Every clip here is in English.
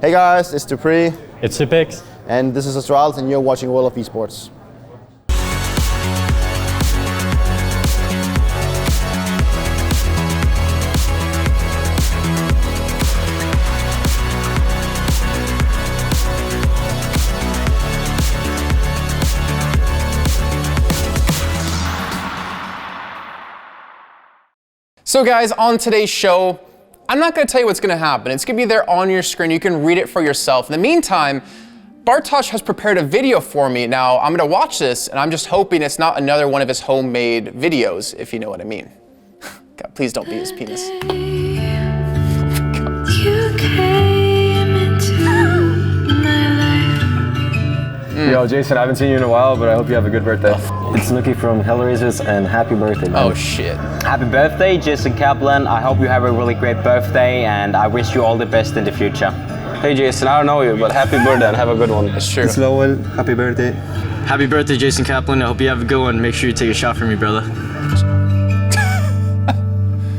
Hey guys, it's Dupree. It's Supix. And this is Astralis, and you're watching World of Esports. So guys, on today's show, I'm not going to tell you what's going to happen. It's going to be there on your screen. You can read it for yourself. In the meantime, Bartosz has prepared a video for me. Now, I'm going to watch this, and I'm just hoping it's not another one of his homemade videos, if you know what I mean. God, please don't be his penis. Yo, Jason, I haven't seen you in a while, but I hope you have a good birthday. It's Nuki from Hellraisers, and happy birthday, man. Oh, shit. Happy birthday, Jason Kaplan. I hope you have a really great birthday, and I wish you all the best in the future. Hey, Jason, I don't know you, but happy birthday and have a good one. It's true. It's Lowell. Happy birthday. Happy birthday, Jason Kaplan. I hope you have a good one. Make sure you take a shot for me, brother.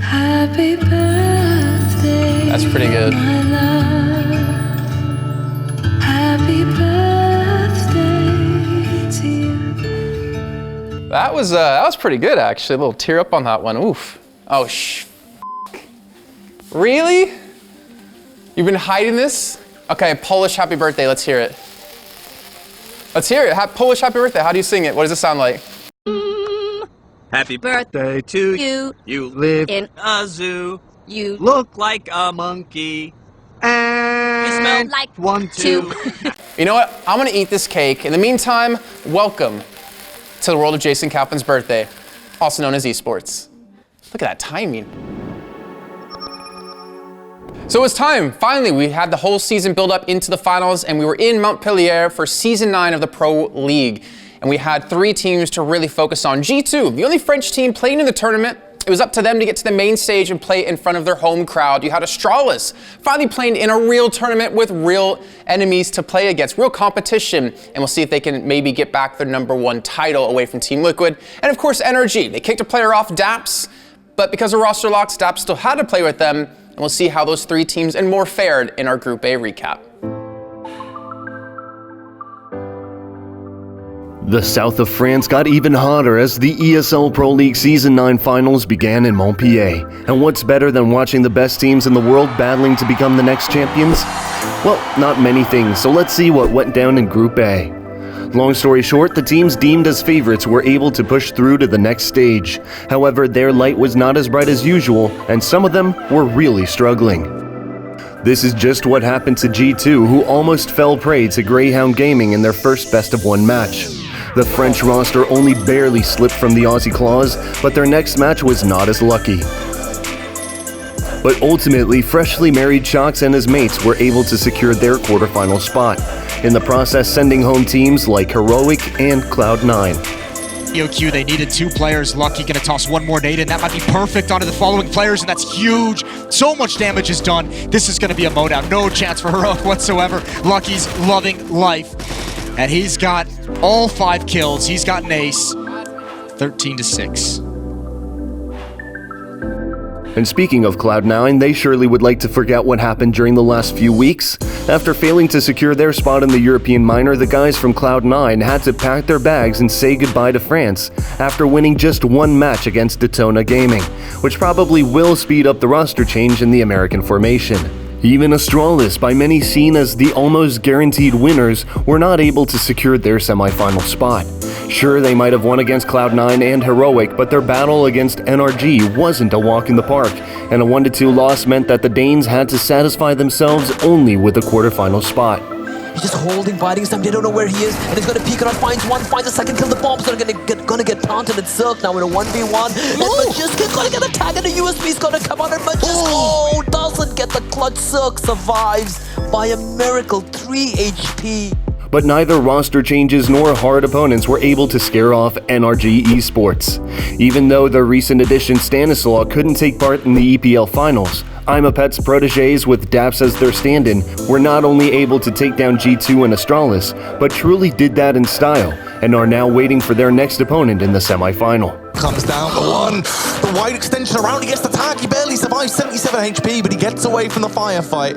Happy birthday. That's pretty good. Happy birthday to you. That was pretty good, actually. A little tear up on that one. Oof. Oh, Really? You've been hiding this? Okay, Polish happy birthday. Let's hear it. Let's hear it. Polish happy birthday. How do you sing it? What does it sound like? Happy birthday to you. You live in a zoo. You look like a monkey. And you smell like 1, 2. You know what? I'm gonna eat this cake. In the meantime, welcome to the world of Jason Kaplan's birthday, also known as esports. Look at that timing. So it's time. Finally, we had the whole season build up into the finals, and we were in Montpellier for season 9 of the Pro League. And we had 3 teams to really focus on. G2, the only French team playing in the tournament. It was up to them to get to the main stage and play in front of their home crowd. You had Astralis finally playing in a real tournament with real enemies to play against, real competition. And we'll see if they can maybe get back their #1 title away from Team Liquid. And of course, NRG. They kicked a player off, Daps, but because of roster locks, Daps still had to play with them. And we'll see how those 3 teams and more fared in our Group A recap. The south of France got even hotter as the ESL Pro League Season 9 finals began in Montpellier. And what's better than watching the best teams in the world battling to become the next champions? Well, not many things, so let's see what went down in Group A. Long story short, the teams deemed as favorites were able to push through to the next stage. However, their light was not as bright as usual, and some of them were really struggling. This is just what happened to G2, who almost fell prey to Greyhound Gaming in their first best-of-1 match. The French roster only barely slipped from the Aussie claws, but their next match was not as lucky. But ultimately, freshly married Shocks and his mates were able to secure their quarterfinal spot, in the process sending home teams like Heroic and Cloud9. EOQ, they needed 2 players. Lucky gonna toss one more nade, and that might be perfect onto the following players, and that's huge. So much damage is done. This is gonna be a mode out. No chance for Heroic whatsoever. Lucky's loving life. And he's got all 5 kills. He's got an ace. 13-6. And speaking of Cloud9, they surely would like to forget what happened during the last few weeks. After failing to secure their spot in the European minor, the guys from Cloud9 had to pack their bags and say goodbye to France after winning just 1 match against Daytona Gaming, which probably will speed up the roster change in the American formation. Even Astralis, by many seen as the almost guaranteed winners, were not able to secure their semi-final spot. Sure, they might have won against Cloud9 and Heroic, but their battle against NRG wasn't a walk in the park, and a 1-2 loss meant that the Danes had to satisfy themselves only with a quarterfinal spot. He's just holding, biding his time. They don't know where he is, and he's gonna peek around, finds one, finds a second kill. The bombs are gonna get planted in Silk now in a 1v1. And Majysk gonna get a tag, and the USB's gonna come out, and Majysk doesn't get the clutch. Silk survives by a miracle, 3 HP. But neither roster changes nor hard opponents were able to scare off NRG Esports. Even though the recent addition Stanislaw couldn't take part in the EPL finals, Imapet's proteges with Daps as their stand-in were not only able to take down G2 and Astralis, but truly did that in style, and are now waiting for their next opponent in the semi-final. Comes down the one, the wide extension around, he gets the tag, he barely survives, 77 HP, but he gets away from the firefight.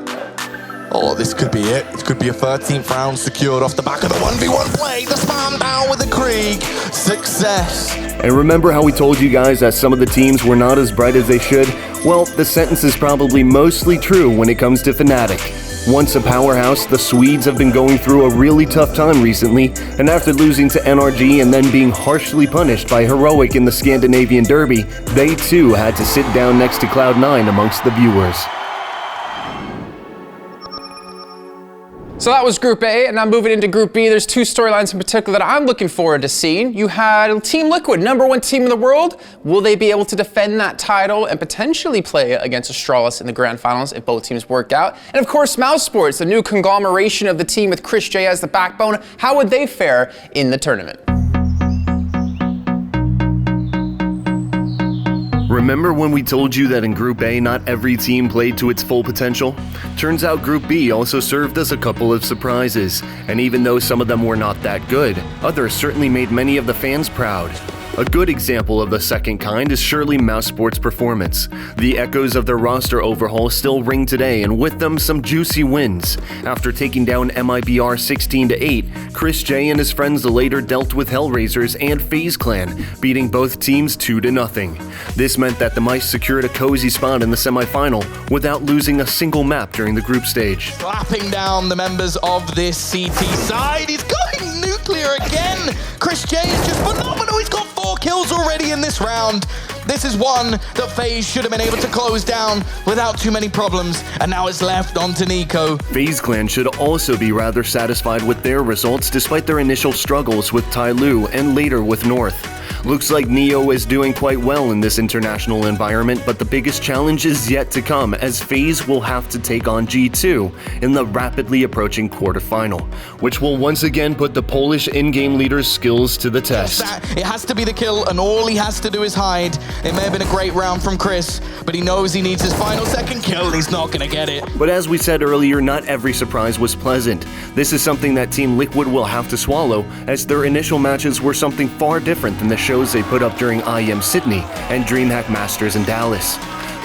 Oh, this could be it. It could be a 13th round secured off the back of the 1v1 play. The spam down with the Krieg. Success. And remember how we told you guys that some of the teams were not as bright as they should? Well, the sentence is probably mostly true when it comes to Fnatic. Once a powerhouse, the Swedes have been going through a really tough time recently, and after losing to NRG and then being harshly punished by Heroic in the Scandinavian Derby, they too had to sit down next to Cloud9 amongst the viewers. So that was Group A, and now moving into Group B, there's two storylines in particular that I'm looking forward to seeing. You had Team Liquid, #1 team in the world. Will they be able to defend that title and potentially play against Astralis in the grand finals if both teams work out? And of course, Mousesports, the new conglomeration of the team with Chris J as the backbone. How would they fare in the tournament? Remember when we told you that in Group A not every team played to its full potential? Turns out Group B also served us a couple of surprises, and even though some of them were not that good, others certainly made many of the fans proud. A good example of the second kind is surely Mousesports' performance. The echoes of their roster overhaul still ring today, and with them some juicy wins. After taking down MIBR 16-8, Chris J and his friends later dealt with Hellraisers and FaZe Clan, beating both teams 2-0. This meant that the Mice secured a cozy spot in the semifinal without losing a single map during the group stage. Slapping down the members of this CT side. He's going nuclear again. Chris J is just phenomenal. He's got 4 kills already in this round. This is one that FaZe should have been able to close down without too many problems, and now it's left on to Nico. FaZe Clan should also be rather satisfied with their results despite their initial struggles with Tyloo and later with North. Looks like Neo is doing quite well in this international environment, but the biggest challenge is yet to come as FaZe will have to take on G2 in the rapidly approaching quarterfinal, which will once again put the Polish in-game leader's skills to the test. It has to be the kill, and all he has to do is hide. It may have been a great round from Chris, but he knows he needs his final second kill, and he's not going to get it. But as we said earlier, not every surprise was pleasant. This is something that Team Liquid will have to swallow, as their initial matches were something far different than the shows they put up during IEM Sydney and DreamHack Masters in Dallas.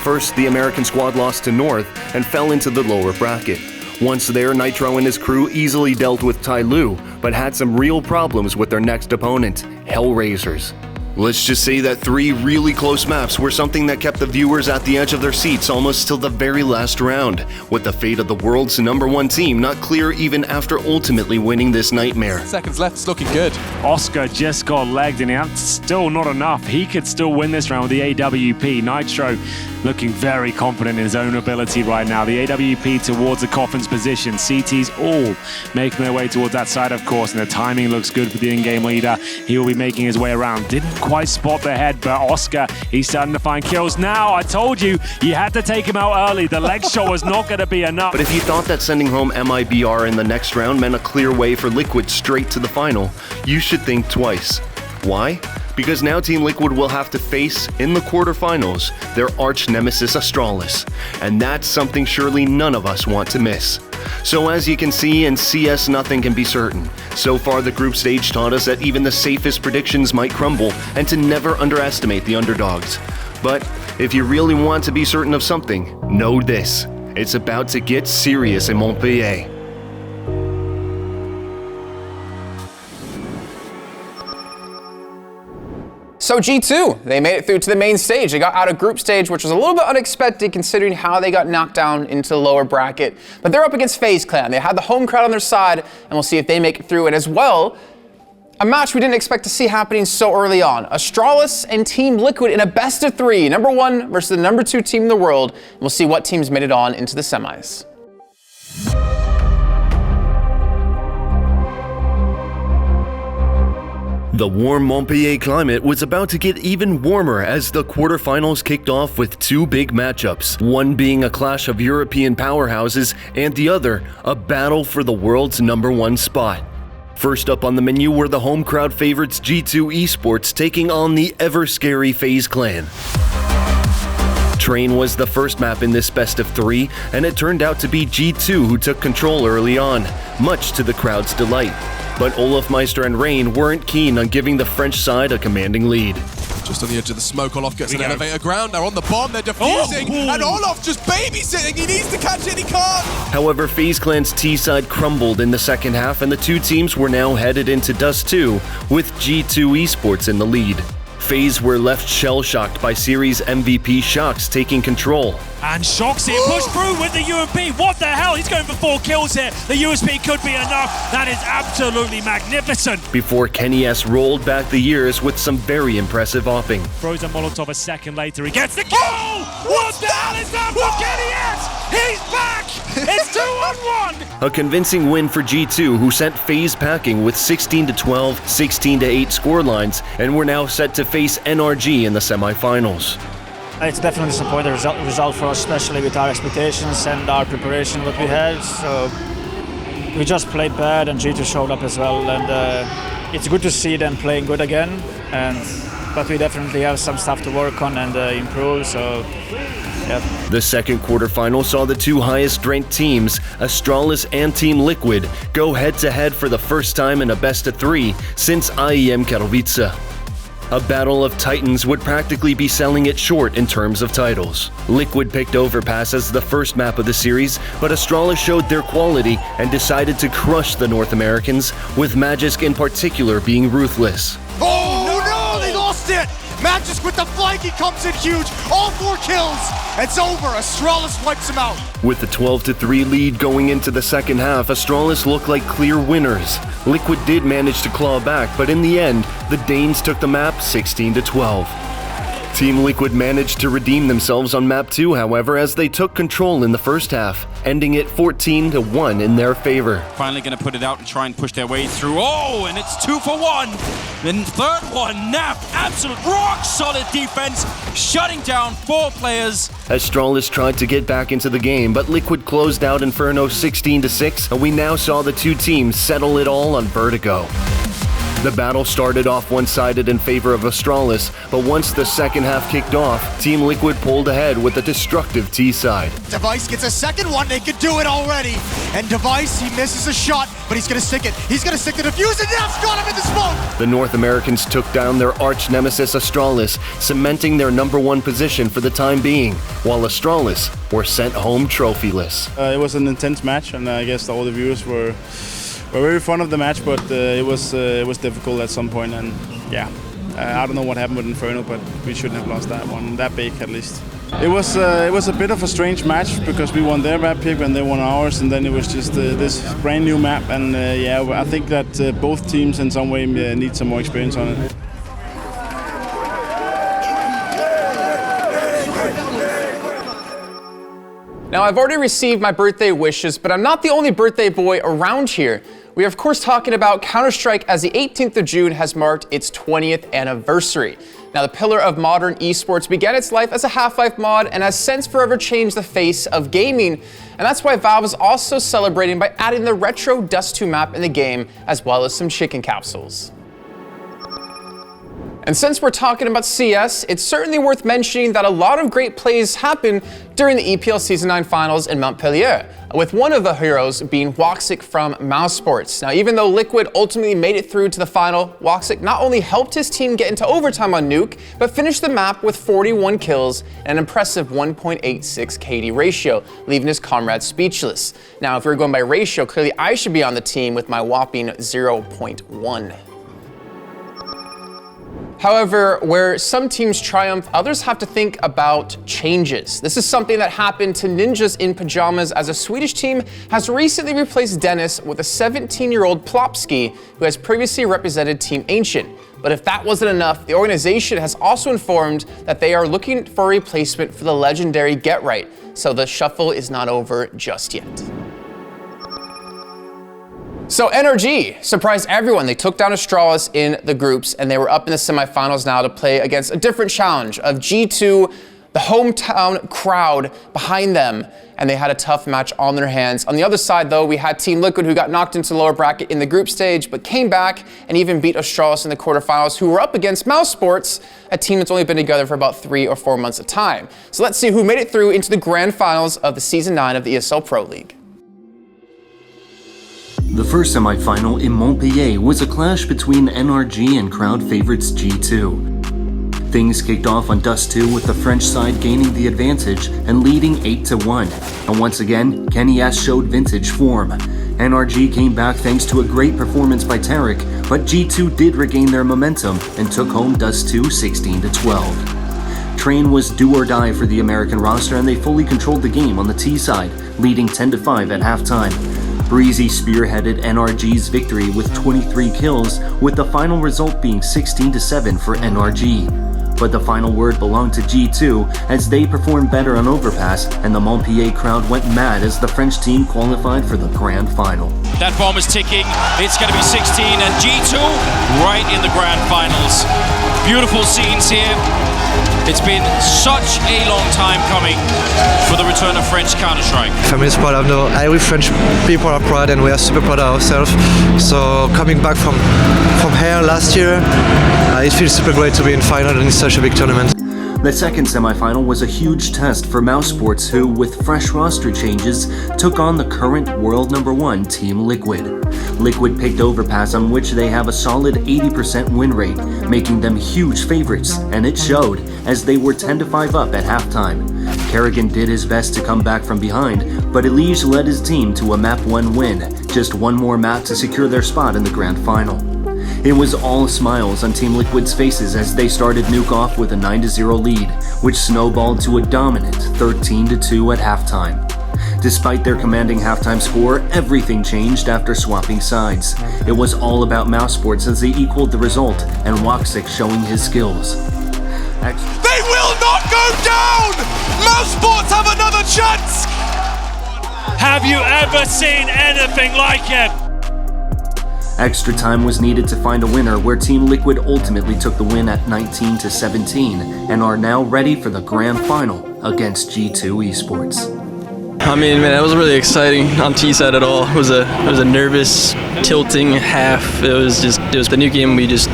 First, the American squad lost to North and fell into the lower bracket. Once there, Nitro and his crew easily dealt with Tyloo, but had some real problems with their next opponent, Hellraisers. Let's just say that 3 really close maps were something that kept the viewers at the edge of their seats almost till the very last round, with the fate of the world's #1 team not clear even after ultimately winning this nightmare. Seconds left, it's looking good. Oscar just got legged and that's still not enough. He could still win this round with the AWP. Nitro looking very confident in his own ability right now. The AWP towards the Coffin's position. CT's all making their way towards that side, of course, and the timing looks good for the in-game leader. He will be making his way around. Didn't quite spot the head, but Oscar, he's starting to find kills now. I told you, you had to take him out early. The leg shot was not going to be enough. But if you thought that sending home MIBR in the next round meant a clear way for Liquid straight to the final, you should think twice. Why? Because now Team Liquid will have to face, in the quarterfinals, their arch nemesis Astralis. And that's something surely none of us want to miss. So as you can see, in CS nothing can be certain. So far the group stage taught us that even the safest predictions might crumble, and to never underestimate the underdogs. But if you really want to be certain of something, know this. It's about to get serious in Montpellier. So G2, they made it through to the main stage. They got out of group stage, which was a little bit unexpected considering how they got knocked down into the lower bracket. But they're up against FaZe Clan. They had the home crowd on their side, and we'll see if they make it through. And as well, a match we didn't expect to see happening so early on. Astralis and Team Liquid in a best of 3, #1 versus the #2 team in the world. And we'll see what teams made it on into the semis. The warm Montpellier climate was about to get even warmer as the quarterfinals kicked off with 2 big matchups, one being a clash of European powerhouses and the other a battle for the world's #1 spot. First up on the menu were the home crowd favorites G2 Esports taking on the ever-scary FaZe Clan. Train was the first map in this best of 3, and it turned out to be G2 who took control early on, much to the crowd's delight. But Olaf Meister and Rain weren't keen on giving the French side a commanding lead. Just on the edge of the smoke, Olof gets an elevator ground. Now on the bomb, they're defusing, and Olof just babysitting. He needs to catch it, he can't. However, FaZe Clan's T-side crumbled in the second half, and the two teams were now headed into Dust 2, with G2 Esports in the lead. FaZe were left shell-shocked by Series MVP Shox taking control. And Shox here, push through with the UMP. What the hell? He's going for 4 kills here. The USP could be enough. That is absolutely magnificent. Before Kenny S rolled back the years with some very impressive opping. Throws a Molotov a second later. He gets the kill! What the hell is that for Kenny S? He's back! It's 2-on-1! A convincing win for G2, who sent FaZe packing with 16-12, 16-8 scorelines, and were now set to face NRG in the semifinals. It's definitely a disappointing result for us, especially with our expectations and our preparation that we had. So we just played bad, and G2 showed up as well. And it's good to see them playing good again. But we definitely have some stuff to work on and improve. So. Yeah. The second quarterfinal saw the two highest-ranked teams, Astralis and Team Liquid, go head-to-head for the first time in a best-of-3 since IEM Katowice. A battle of titans would practically be selling it short in terms of titles. Liquid picked Overpass as the first map of the series, but Astralis showed their quality and decided to crush the North Americans, with Magisk in particular being ruthless. Oh no, they lost it! Magisk with the flanking comes in huge, all 4 kills. It's over, Astralis wipes him out. With the 12-3 lead going into the second half, Astralis looked like clear winners. Liquid did manage to claw back, but in the end, the Danes took the map 16-12. Team Liquid managed to redeem themselves on map 2, however, as they took control in the first half, ending it 14-1 in their favor. Finally going to put it out and try and push their way through. Oh, and it's 2 for 1. Then third one, Nap, absolute rock solid defense, shutting down 4 players. Astralis tried to get back into the game, but Liquid closed out Inferno 16-6, and we now saw the two teams settle it all on Vertigo. The battle started off one-sided in favor of Astralis, but once the second half kicked off, Team Liquid pulled ahead with a destructive T-side. Device gets a second one, they could do it already. And Device, he misses a shot, but he's gonna stick it. He's gonna stick the defuse, and that's got him in the smoke! The North Americans took down their arch-nemesis Astralis, cementing their #1 position for the time being, while Astralis were sent home trophyless. It was an intense match, and I guess all the viewers were very fond of the match, but it was difficult at some point, and yeah, I don't know what happened with Inferno, but we shouldn't have lost that one, that big at least. It was a bit of a strange match because we won their map pick and they won ours, and then it was just this brand new map, and yeah, I think that both teams in some way need some more experience on it. Now, I've already received my birthday wishes, but I'm not the only birthday boy around here. We are, of course, talking about Counter-Strike, as the 18th of June has marked its 20th anniversary. Now, the pillar of modern esports began its life as a Half-Life mod and has since forever changed the face of gaming. And that's why Valve is also celebrating by adding the retro Dust 2 map in the game, as well as some chicken capsules. And since we're talking about CS, it's certainly worth mentioning that a lot of great plays happened during the EPL Season 9 finals in Montpellier, with one of the heroes being Woxic from Mousesports. Now, even though Liquid ultimately made it through to the final, Woxic not only helped his team get into overtime on Nuke, but finished the map with 41 kills and an impressive 1.86 KD ratio, leaving his comrades speechless. Now, if we're going by ratio, clearly I should be on the team with my whopping 0.1. However, where some teams triumph, others have to think about changes. This is something that happened to Ninjas in Pajamas, as a Swedish team has recently replaced Dennis with a 17-year-old Plopski who has previously represented Team Ancient. But if that wasn't enough, the organization has also informed that they are looking for a replacement for the legendary Get Right, so the shuffle is not over just yet. So NRG surprised everyone. They took down Astralis in the groups, and they were up in the semifinals now to play against a different challenge of G2, the hometown crowd behind them, and they had a tough match on their hands. On the other side, though, we had Team Liquid, who got knocked into the lower bracket in the group stage, but came back and even beat Astralis in the quarterfinals, who were up against Mousesports, a team that's only been together for about 3 or 4 months at a time. So let's see who made it through into the grand finals of the Season 9 of the ESL Pro League. The first semi-final in Montpellier was a clash between NRG and crowd favorites G2. Things kicked off on Dust 2 with the French side gaining the advantage and leading 8-1. And once again, Kenny S showed vintage form. NRG came back thanks to a great performance by Tarek, but G2 did regain their momentum and took home Dust 2 16-12. Train was do or die for the American roster and they fully controlled the game on the T side, leading 10-5 at halftime. Breezy spearheaded NRG's victory with 23 kills, with the final result being 16-7 for NRG. But the final word belonged to G2 as they performed better on Overpass and the Montpellier crowd went mad as the French team qualified for the grand final. That bomb is ticking. It's going to be 16 and G2 right in the grand finals. Beautiful scenes here. It's been such a long time coming for the return of French Counter-Strike. Family is proud. I know every French people are proud and we are super proud of ourselves. So coming back from here last year, it feels super great to be in final in such a big tournament. The second semifinal was a huge test for Mousesports, who, with fresh roster changes, took on the current world #1 Team Liquid. Liquid picked Overpass, on which they have a solid 80% win rate, making them huge favorites, and it showed, as they were 10-5 up at halftime. Kerrigan did his best to come back from behind, but Elige led his team to a map 1 win, just one more map to secure their spot in the grand final. It was all smiles on Team Liquid's faces as they started Nuke off with a 9-0 lead, which snowballed to a dominant 13-2 at halftime. Despite their commanding halftime score, everything changed after swapping sides. It was all about Mousesports as they equaled the result, and Waxic showing his skills. They will not go down! Mousesports have another chance! Have you ever seen anything like it? Extra time was needed to find a winner, where Team Liquid ultimately took the win at 19-17 and are now ready for the grand final against G2 Esports. I mean, man, that was really exciting on T side at all. It was a nervous, tilting half. It was the new game. We just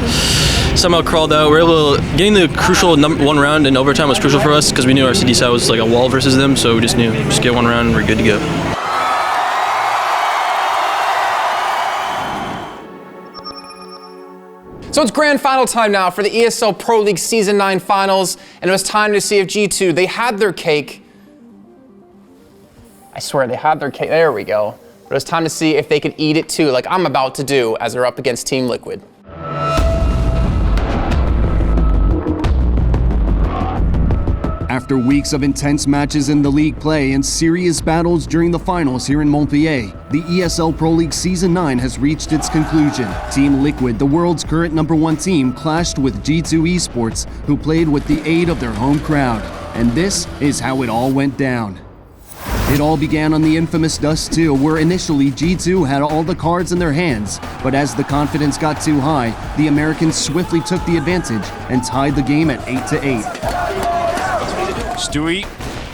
somehow crawled out. We were able to getting the crucial one round in overtime was crucial for us because we knew our CD side was like a wall versus them. So we just knew get one round and we're good to go. So it's grand final time now for the ESL Pro League Season 9 finals, and it was time to see if G2, they had their cake. I swear they had their cake, there we go. But it was time to see if they could eat it too, like I'm about to do as they're up against Team Liquid. After weeks of intense matches in the league play and serious battles during the finals here in Montpellier, the ESL Pro League Season 9 has reached its conclusion. Team Liquid, the world's current #1 team, clashed with G2 Esports, who played with the aid of their home crowd. And this is how it all went down. It all began on the infamous Dust 2, where initially G2 had all the cards in their hands, but as the confidence got too high, the Americans swiftly took the advantage and tied the game at 8-8. Stewie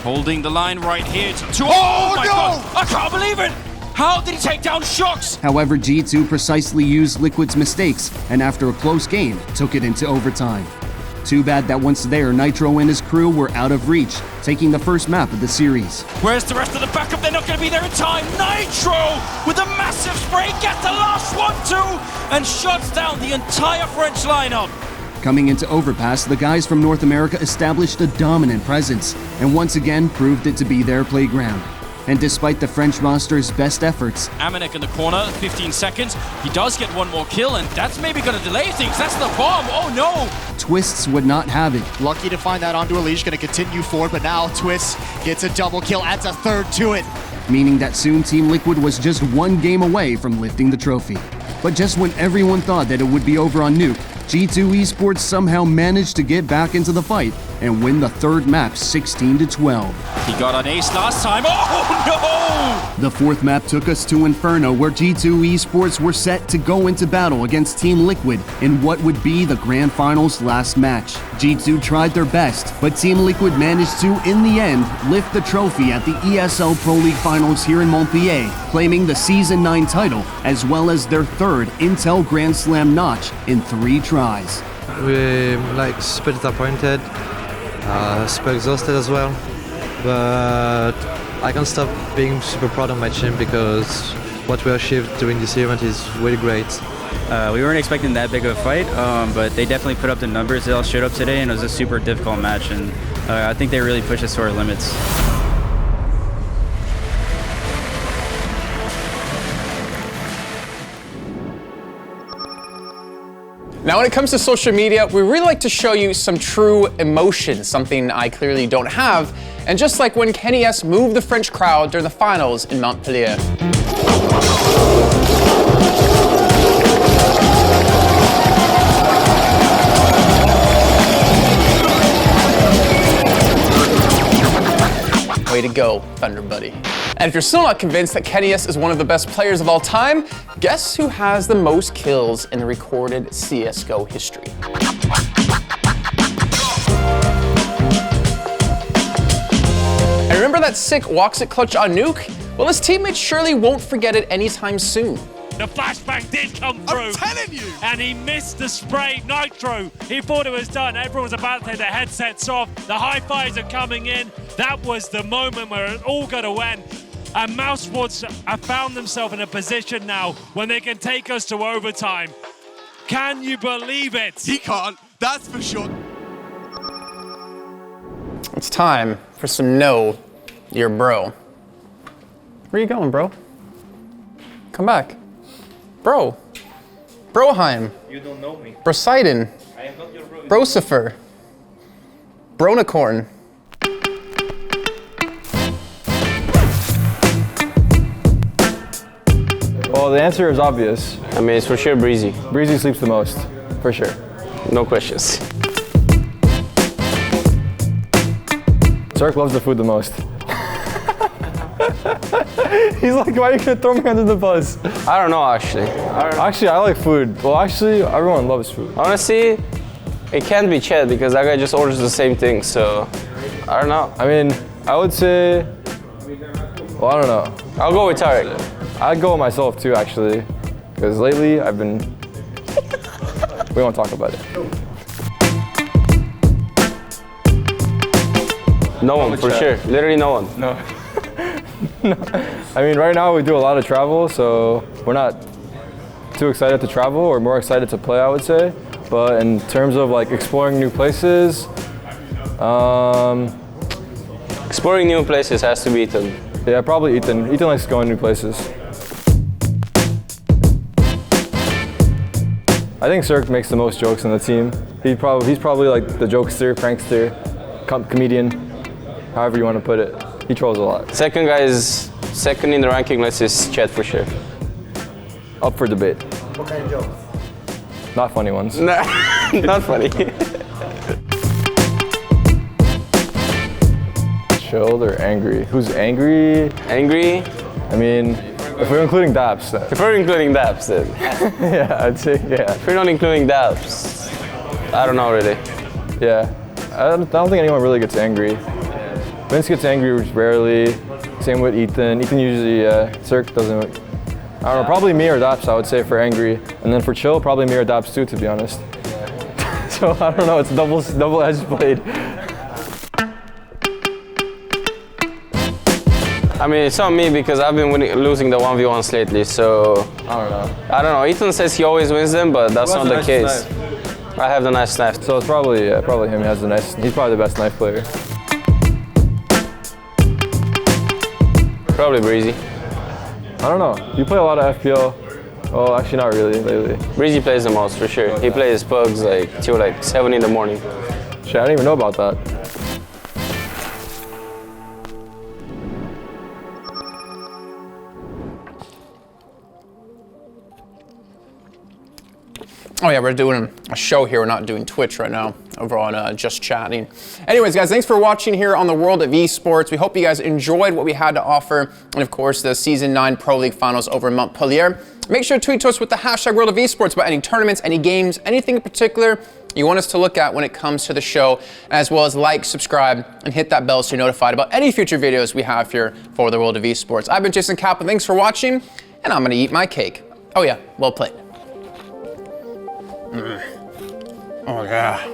holding the line right here. It's oh my God! I can't believe it! How did he take down Shocks? However, G2 precisely used Liquid's mistakes, and after a close game, took it into overtime. Too bad that once there, Nitro and his crew were out of reach, taking the first map of the series. Where's the rest of the backup? They're not going to be there in time. Nitro with a massive spray gets the last one too, and shuts down the entire French lineup. Coming into Overpass, the guys from North America established a dominant presence, and once again proved it to be their playground. And despite the French roster's best efforts, Amanek in the corner, 15 seconds. He does get one more kill, and that's maybe going to delay things. That's the bomb. Oh no! Twists would not have it. Lucky to find that onto Elige, going to continue forward, but now Twists gets a double kill, adds a third to it. Meaning that soon Team Liquid was just one game away from lifting the trophy. But just when everyone thought that it would be over on Nuke, G2 Esports somehow managed to get back into the fight and win the third map 16-12. He got an ace last time. Oh no! The fourth map took us to Inferno, where G2 Esports were set to go into battle against Team Liquid in what would be the Grand Finals last match. G2 tried their best, but Team Liquid managed to, in the end, lift the trophy at the ESL Pro League Finals here in Montpellier, claiming the Season 9 title, as well as their third Intel Grand Slam notch in 3 tries. We're super disappointed, super exhausted as well, but I can't stop being super proud of my team because what we achieved during this event is really great. We weren't expecting that big of a fight, but they definitely put up the numbers. They all showed up today, and it was a super difficult match, and I think they really pushed us to our limits. Now, when it comes to social media, we really like to show you some true emotion, something I clearly don't have. And just like when Kenny S moved the French crowd during the finals in Montpellier. Way to go, Thunder Buddy. And if you're still not convinced that Kenny S is one of the best players of all time, guess who has the most kills in the recorded CSGO history? And remember that sick walks it clutch on Nuke? Well, his teammates surely won't forget it anytime soon. The flashbang did come through. I'm telling you! And he missed the spray Nitro. He thought it was done. Everyone was about to take their headsets off. The high fives are coming in. That was the moment where it all got to end. And Mousesports have found themselves in a position now when they can take us to overtime. Can you believe it? He can't, that's for sure. It's time for some Know Your Bro. Where you going, bro? Come back. Bro. Broheim. You don't know me. Brosidon. I am not your bro. Brosifer. Bronicorn. Well, the answer is obvious. I mean, it's for sure Breezy. Breezy sleeps the most, for sure. No questions. Cirque loves the food the most. He's like, why are you gonna throw me under the bus? I don't know, actually. Actually, I like food. Well, actually, everyone loves food. Honestly, it can't be Chad because that guy just orders the same thing, so I don't know. I mean, I would say, well, I don't know. I'll go with Tarek. I'd go with myself too, actually, because lately I've been, we won't talk about it. No one, for sure. Literally no one. No. No. I mean, right now we do a lot of travel, so we're not too excited to travel. We're more excited to play, I would say. But in terms of like exploring new places, exploring new places has to be Ethan. Yeah, probably Ethan. Ethan likes going new places. I think Cirque makes the most jokes on the team. He's probably like the jokester, prankster, comedian, however you want to put it. He trolls a lot. Second in the ranking list is Chet for sure. Up for debate. What kind of jokes? Not funny ones. Nah, not funny. Chilled or angry? Who's angry? Angry? I mean, if we're including Daps, then. If we're including Daps, then. Yeah, I'd say, yeah. If we're not including Daps, I don't know really. Yeah, I don't think anyone really gets angry. Vince gets angry rarely. Same with Ethan. Ethan usually, Cirque doesn't. I don't know, probably me or Daps, I would say, for angry. And then for chill, probably me or Daps too, to be honest. So I don't know, it's double-edged blade. I mean, it's not me because I've been losing the 1v1s lately, so I don't know. Ethan says he always wins them, but that's not the case. I have the nice knife. So it's probably him. He has the nice. He's probably the best knife player. Probably Breezy. I don't know. You play a lot of FPL. Well, actually not really lately. Breezy plays the most for sure. He plays pugs like till like 7 in the morning. Shit, I didn't even know about that. Oh yeah, we're doing a show here. We're not doing Twitch right now. Over on Just Chatting. Anyways, guys, thanks for watching here on the World of Esports. We hope you guys enjoyed what we had to offer. And of course, the Season 9 Pro League Finals over in Montpellier. Make sure to tweet to us with the hashtag World of Esports about any tournaments, any games, anything in particular you want us to look at when it comes to the show, as well as like, subscribe, and hit that bell so you're notified about any future videos we have here for the World of Esports. I've been Jason Kaplan. Thanks for watching, and I'm gonna eat my cake. Oh yeah, well played. Oh yeah.